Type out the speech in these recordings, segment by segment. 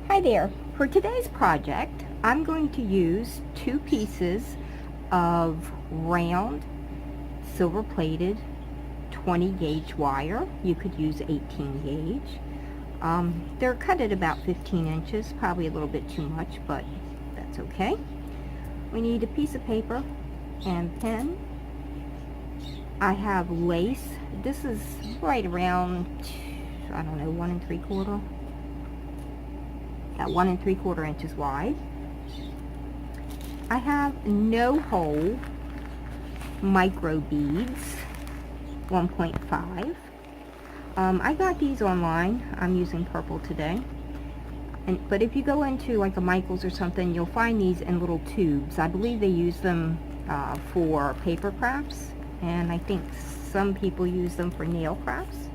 Hi there. For today's project, I'm going to use 2 pieces of round silver plated 20 gauge wire. You could use 18 gauge. They're cut at about 15 inches, probably a little bit too much, but that's okay. We need a piece of paper and pen. I have lace. This is right around, I don't know, 1 3/4. At 1 3/4 inches wide. I have no hole micro beads, 1.5. I got these online. I'm using purple today. But if you go into like a Michael's or something, you'll find these in little tubes. I believe they use them for paper crafts, and I think some people use them for nail crafts.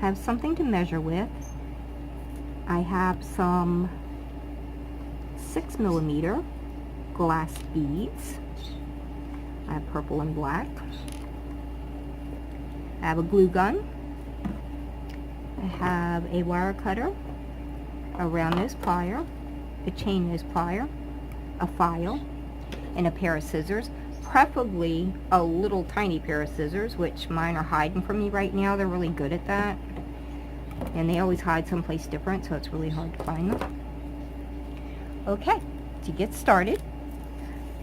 Have something to measure with. I have some 6mm glass beads. I have purple and black. I have a glue gun. I have a wire cutter, a round nose plier, a chain nose plier, a file, and a pair of scissors. Preferably a little tiny pair of scissors, which mine are hiding from me right now. They're really good at that. And they always hide someplace different, so it's really hard to find them. Okay, to get started,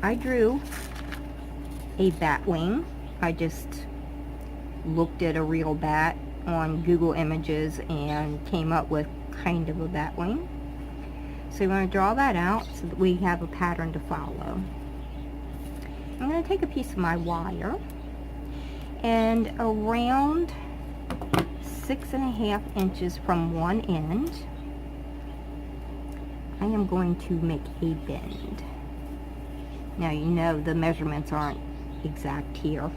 I drew a bat wing. I just looked at a real bat on Google Images and came up with kind of a bat wing. So you want to draw that out so that we have a pattern to follow. I'm going to take a piece of my wire and around 6.5 inches from one end, I am going to make a bend. Now you know the measurements aren't exact here,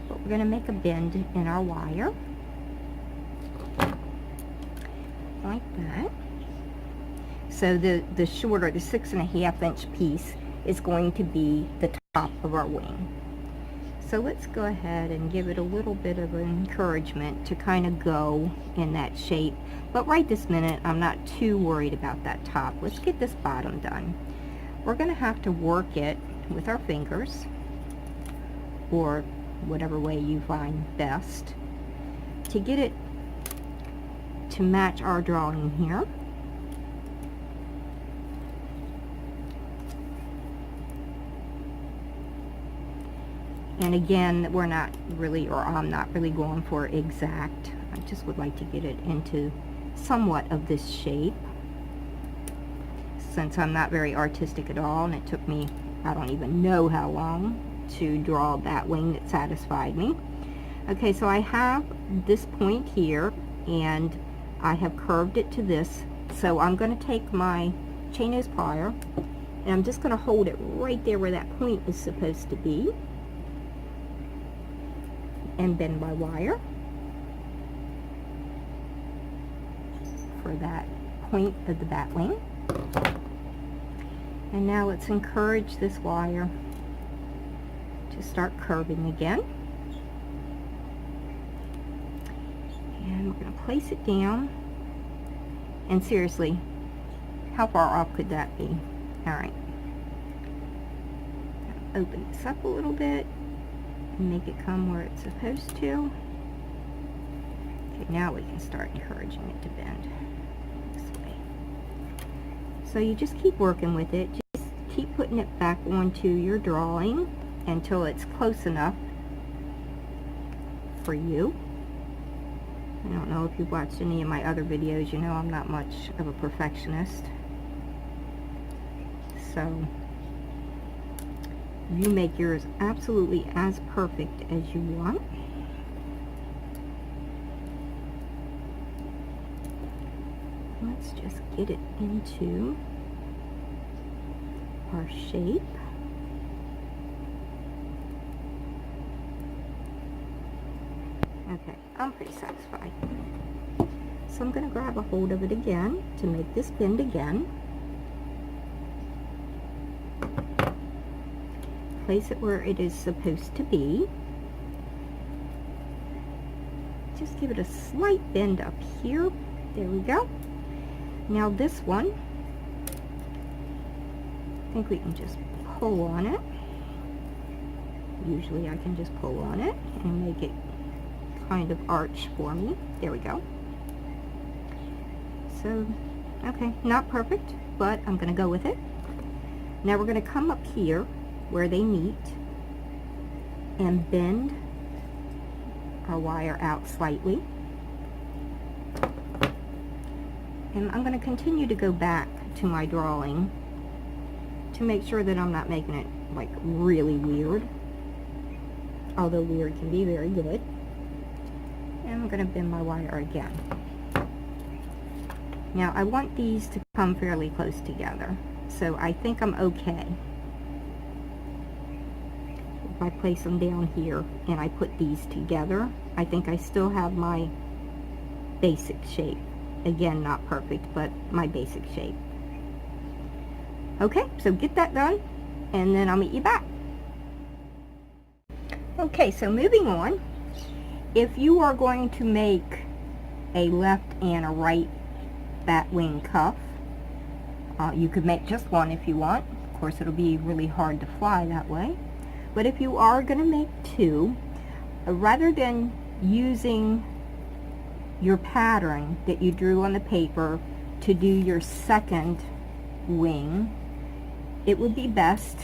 but we're going to make a bend in our wire like that. So the shorter, the 6.5 inch piece is going to be the top of our wing. So let's go ahead and give it a little bit of encouragement to kind of go in that shape. But right this minute, I'm not too worried about that top. Let's get this bottom done. We're going to have to work it with our fingers, or whatever way you find best, to get it to match our drawing here. And again, we're not really, or I'm not really going for exact. I just would like to get it into somewhat of this shape, since I'm not very artistic at all, and it took me, I don't even know how long to draw that wing that satisfied me. Okay, so I have this point here, and I have curved it to this. So I'm going to take my chain nose plier, and I'm just going to hold it right there where that point is supposed to be, and bend my wire for that point of the bat wing. And now let's encourage this wire to start curving again. And we're going to place it down. And seriously, how far off could that be? Alright. Open this up a little bit and make it come where it's supposed to. Okay, now we can start encouraging it to bend this way. So you just keep working with it. Just keep putting it back onto your drawing until it's close enough for you. I don't know if you've watched any of my other videos, you know I'm not much of a perfectionist. So you make yours absolutely as perfect as you want. Let's just get it into our shape. Okay, I'm pretty satisfied. So I'm going to grab a hold of it again to make this bend again. Place it where it is supposed to be. Just give it a slight bend up here. There we go. Now this one, I think we can just pull on it. Usually I can just pull on it and make it kind of arch for me. There we go. So, okay, not perfect, but I'm going to go with it. Now we're going to come up here where they meet and bend our wire out slightly. And I'm going to continue to go back to my drawing to make sure that I'm not making it like really weird, although weird can be very good. And I'm going to bend my wire again. Now I want these to come fairly close together, so I think I'm okay if I place them down here and I put these together. I think I still have my basic shape. Again, not perfect, but my basic shape. Okay, so get that done, and then I'll meet you back. Okay, so moving on, if you are going to make a left and a right bat wing cuff, you could make just one if you want. Of course, it'll be really hard to fly that way. But if you are going to make two, rather than using your pattern that you drew on the paper to do your second wing, it would be best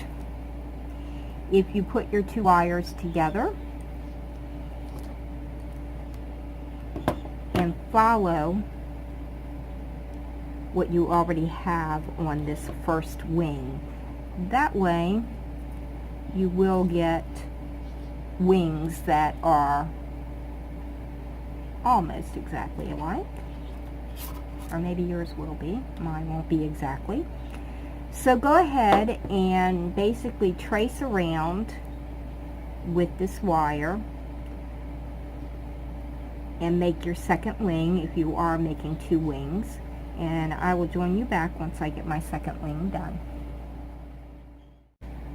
if you put your two wires together and follow what you already have on this first wing. That way you will get wings that are almost exactly alike, or maybe yours will be, mine won't be exactly. So go ahead and basically trace around with this wire and make your second wing if you are making two wings, and I will join you back once I get my second wing done.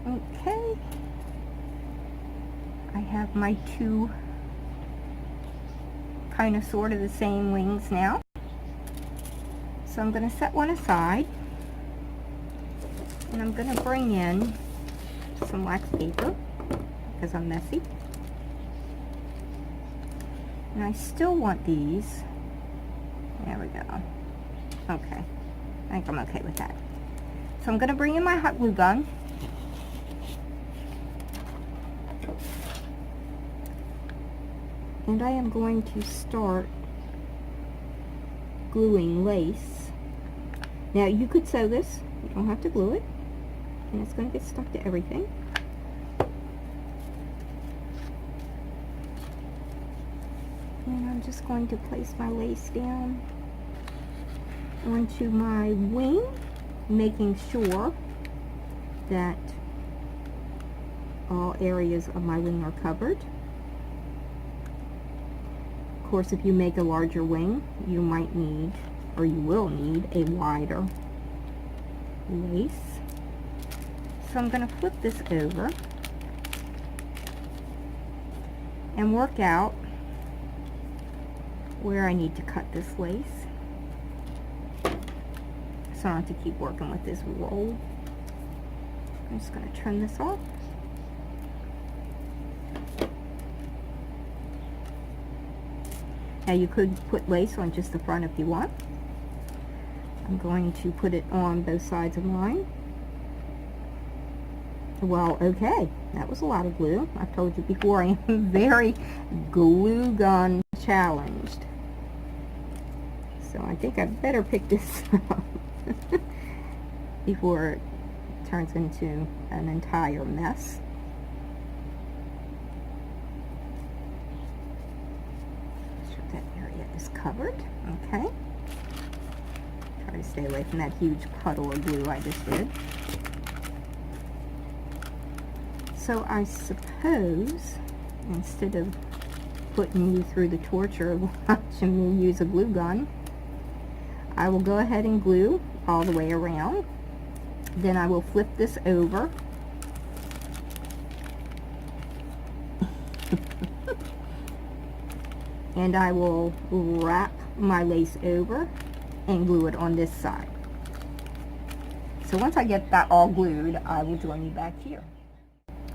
Okay, I have my two kind of sort of the same wings now. So I'm going to set one aside, and I'm going to bring in some wax paper because I'm messy. And I still want these. There we go. Okay, I think I'm okay with that. So I'm going to bring in my hot glue gun. And I am going to start gluing lace. Now you could sew this, you don't have to glue it, and it's going to get stuck to everything. And I'm just going to place my lace down onto my wing, making sure that all areas of my wing are covered. Of course, if you make a larger wing, you might need, or you will need, a wider lace. So I'm going to flip this over and work out where I need to cut this lace, so I don't have to keep working with this roll. I'm just going to trim this off. Now you could put lace on just the front if you want. I'm going to put it on both sides of mine. Well, okay, that was a lot of glue. I've told you before, I am very glue gun challenged. So I think I better pick this up before it turns into an entire mess. Is covered. Okay. Try to stay away from that huge puddle of glue I just did. So I suppose, instead of putting you through the torture of watching me use a glue gun, I will go ahead and glue all the way around. Then I will flip this over. and I will wrap my lace over and glue it on this side. So once I get that all glued, I will join you back here.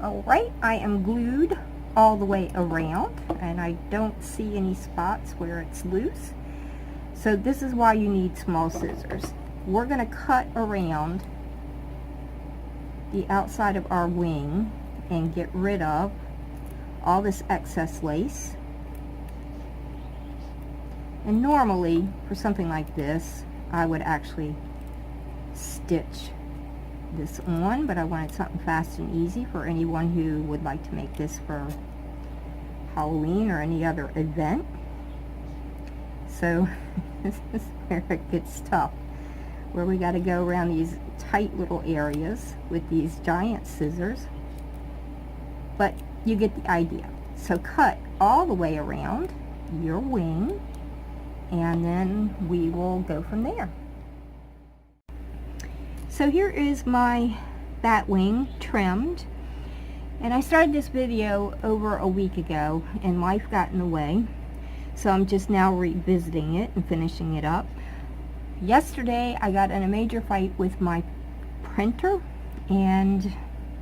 Alright, I am glued all the way around, and I don't see any spots where it's loose. So this is why you need small scissors. We're going to cut around the outside of our wing and get rid of all this excess lace. And normally, for something like this, I would actually stitch this on, but I wanted something fast and easy for anyone who would like to make this for Halloween or any other event. So this is where it gets tough, where we got to go around these tight little areas with these giant scissors, but you get the idea. So cut all the way around your wing, and then we will go from there. So here is my bat wing trimmed, and I started this video over a week ago and life got in the way, so I'm just now revisiting it and finishing it up. Yesterday I got in a major fight with my printer, and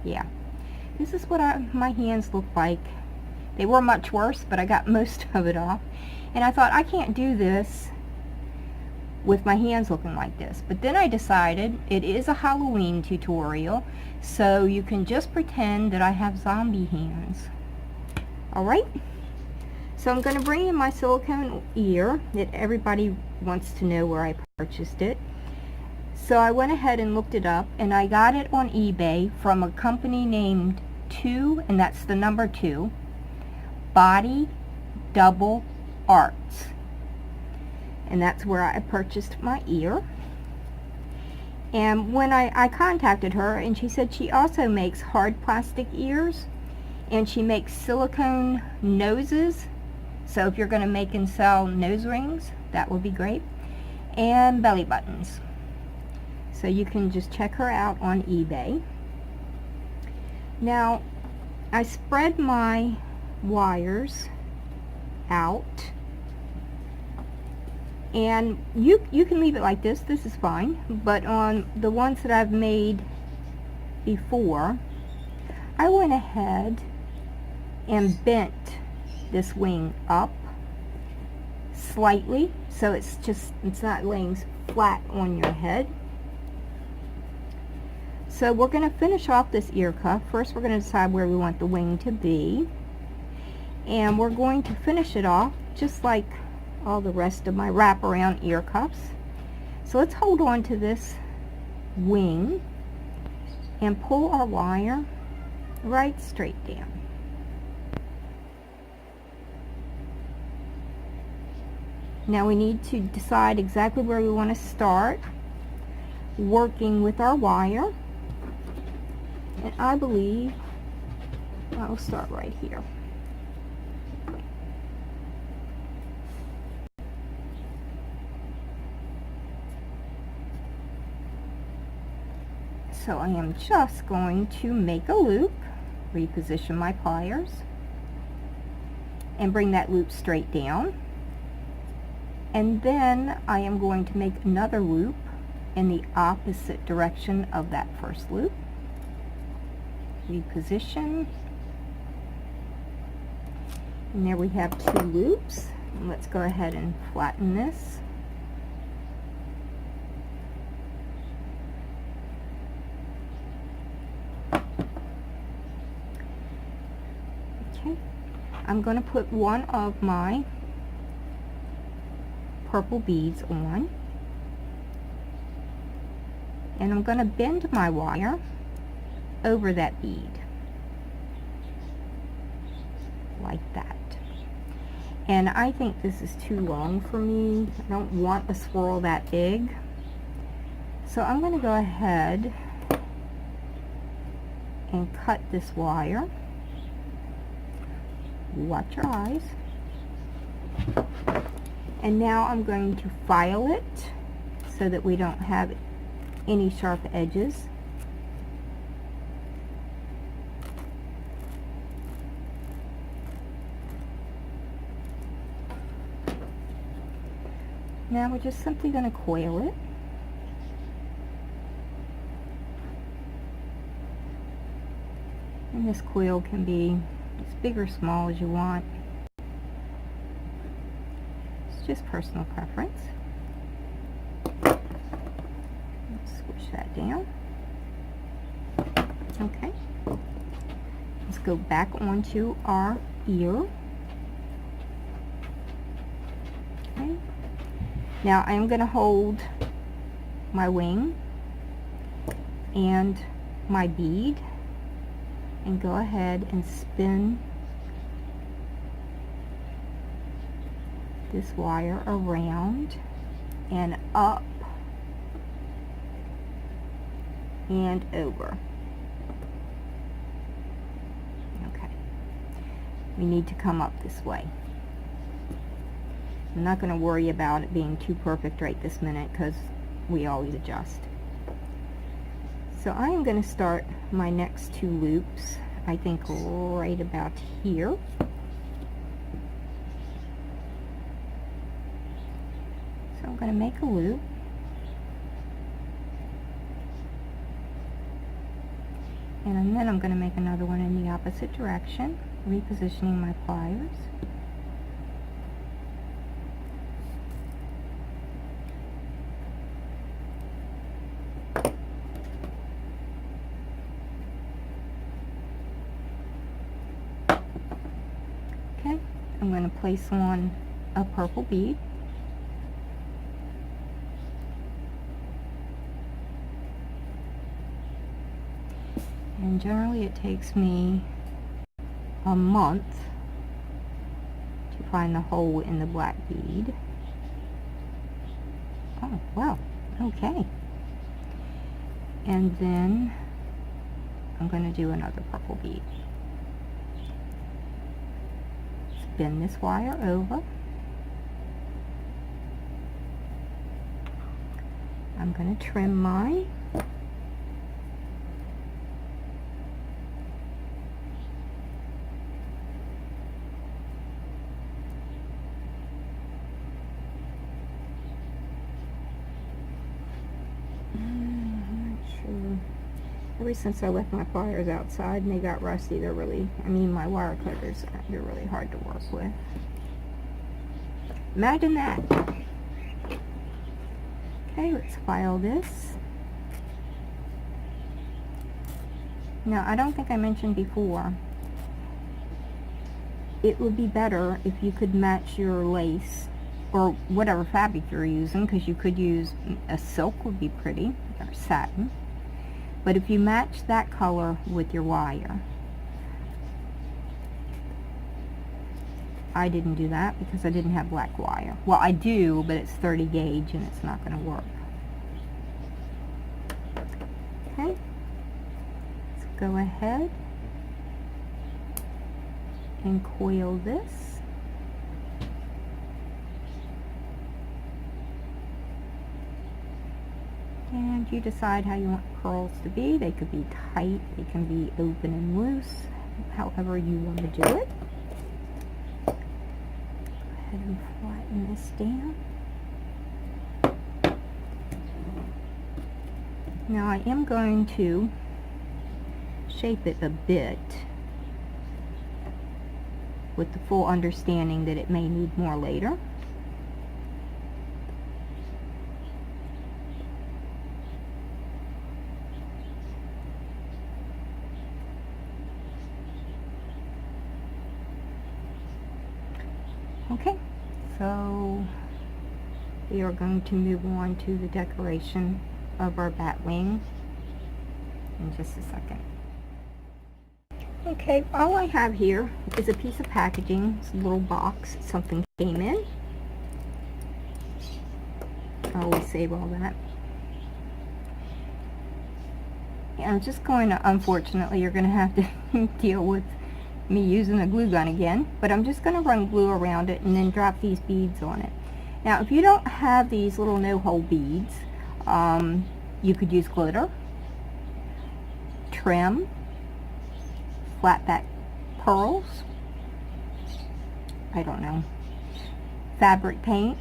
yeah, this is what my hands look like. They were much worse, but I got most of it off, and I thought, I can't do this with my hands looking like this. But then I decided it is a Halloween tutorial, so you can just pretend that I have zombie hands. Alright, so I'm going to bring in my silicone ear that everybody wants to know where I purchased it. So I went ahead and looked it up, and I got it on eBay from a company named 2, and that's the number 2, Body Double Arts. And that's where I purchased my ear. And when I contacted her, and she said she also makes hard plastic ears, and she makes silicone noses. So if you're going to make and sell nose rings, that would be great. And belly buttons. So you can just check her out on eBay. Now, I spread my wires out. And you can leave it like this. This is fine. But on the ones that I've made before, I went ahead and bent this wing up slightly, so it's not laying flat on your head. So we're going to finish off this ear cuff. First we're going to decide where we want the wing to be, and we're going to finish it off just like all the rest of my wraparound ear cuffs. So let's hold on to this wing and pull our wire right straight down. Now we need to decide exactly where we want to start working with our wire, and I believe I'll start right here. So I am just going to make a loop, reposition my pliers, and bring that loop straight down. And then I am going to make another loop in the opposite direction of that first loop. Reposition. And there we have 2 loops. And let's go ahead and flatten this. Okay. I'm going to put one of my purple beads on, and I'm going to bend my wire over that bead like that. And I think this is too long for me. I don't want a swirl that big, so I'm going to go ahead and cut this wire. Watch your eyes. And now I'm going to file it so that we don't have any sharp edges. Now we're just simply going to coil it. And this coil can be as big or small as you want. It's just personal preference. Let's switch that down. Okay. Let's go back onto our ear. Okay. Now I'm going to hold my wing and my bead and go ahead and spin this wire around and up and over. Okay. We need to come up this way. I'm not going to worry about it being too perfect right this minute because we always adjust. So I am going to start my next 2 loops, I think right about here. So I'm going to make a loop. And then I'm going to make another one in the opposite direction, repositioning my pliers. Okay, I'm going to place on a purple bead. And generally it takes me a month to find the hole in the black bead. Oh, well, okay. And then I'm going to do another purple bead. Spin this wire over. I'm going to trim mine. Ever since I left my pliers outside and they got rusty, they're really, my wire cutters, they're really hard to work with. Imagine that. Okay, let's file this. Now, I don't think I mentioned before, it would be better if you could match your lace or whatever fabric you're using, because you could use a silk would be pretty, or satin. But if you match that color with your wire, I didn't do that because I didn't have black wire. Well, I do, but it's 30 gauge and it's not going to work. Okay, let's go ahead and coil this. And you decide how you want curls to be. They could be tight, they can be open and loose, however you want to do it. Go ahead and flatten this down. Now I am going to shape it a bit with the full understanding that it may need more later. Okay, so we are going to move on to the decoration of our bat wing in just a second. Okay, all I have here is a piece of packaging. It's a little box, something came in. I always save all that. Yeah, I'm just going to, unfortunately, you're going to have to deal with me using a glue gun again, but I'm just going to run glue around it and then drop these beads on it. Now, if you don't have these little no-hole beads, you could use glitter, trim, flat back pearls, I don't know, fabric paint,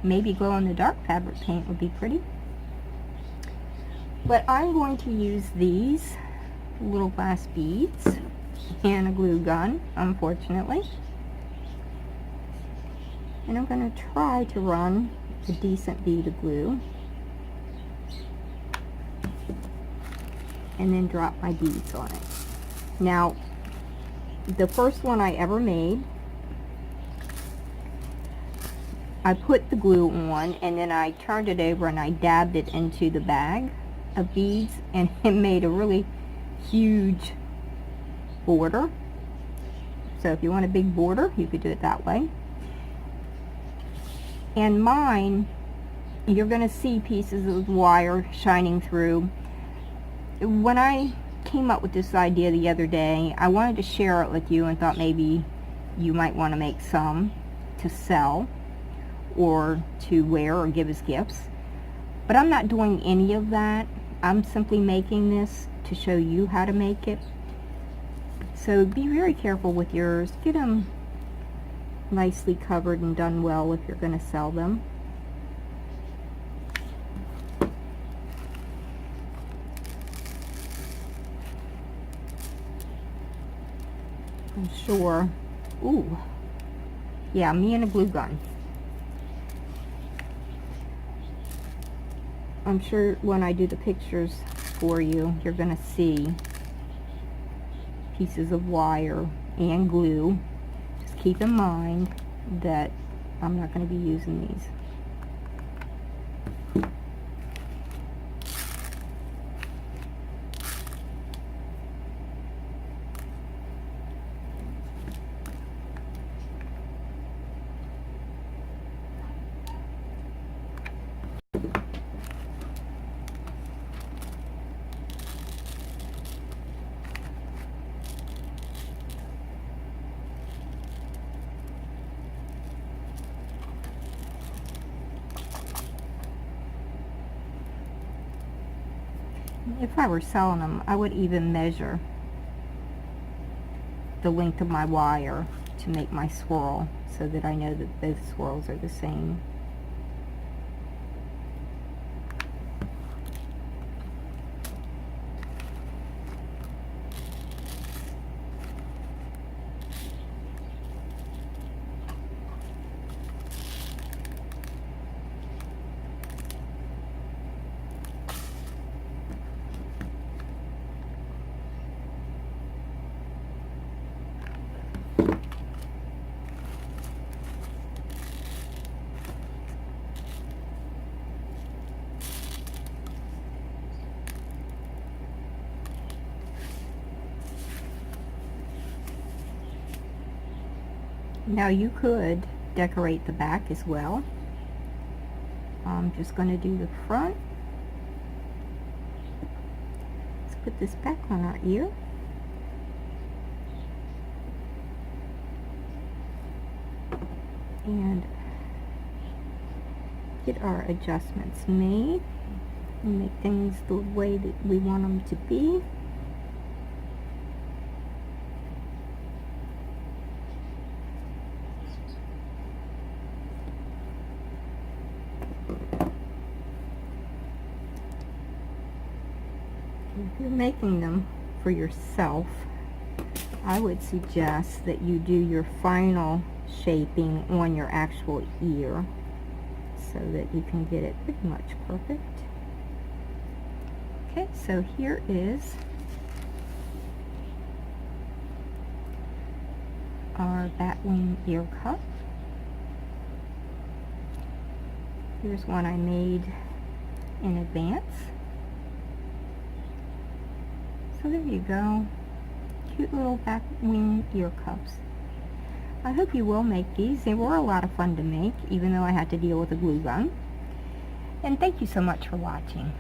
maybe glow-in-the-dark fabric paint would be pretty. But I'm going to use these little glass beads and a glue gun, unfortunately. And I'm going to try to run a decent bead of glue. And then drop my beads on it. Now, the first one I ever made, I put the glue on and then I turned it over and I dabbed it into the bag of beads, and it made a really huge border. So if you want a big border, you could do it that way. And mine, you're going to see pieces of wire shining through. When I came up with this idea the other day, I wanted to share it with you and thought maybe you might want to make some to sell or to wear or give as gifts. But I'm not doing any of that. I'm simply making this to show you how to make it. So be very careful with yours. Get them nicely covered and done well if you're going to sell them. I'm sure. Ooh. Yeah, me and a glue gun. I'm sure when I do the pictures for you, you're going to see pieces of wire and glue. Just keep in mind that I'm not going to be using these. If I were selling them, I would even measure the length of my wire to make my swirl so that I know that both swirls are the same. Now you could decorate the back as well. I'm just going to do the front. Let's put this back on our ear. And get our adjustments made and make things the way that we want them to be. If you're making them for yourself, I would suggest that you do your final shaping on your actual ear so that you can get it pretty much perfect. Okay, so here is our batwing ear cuff. Here's one I made in advance. So there you go. Cute little back wing ear cuffs. I hope you will make these. They were a lot of fun to make, even though I had to deal with a glue gun. And thank you so much for watching.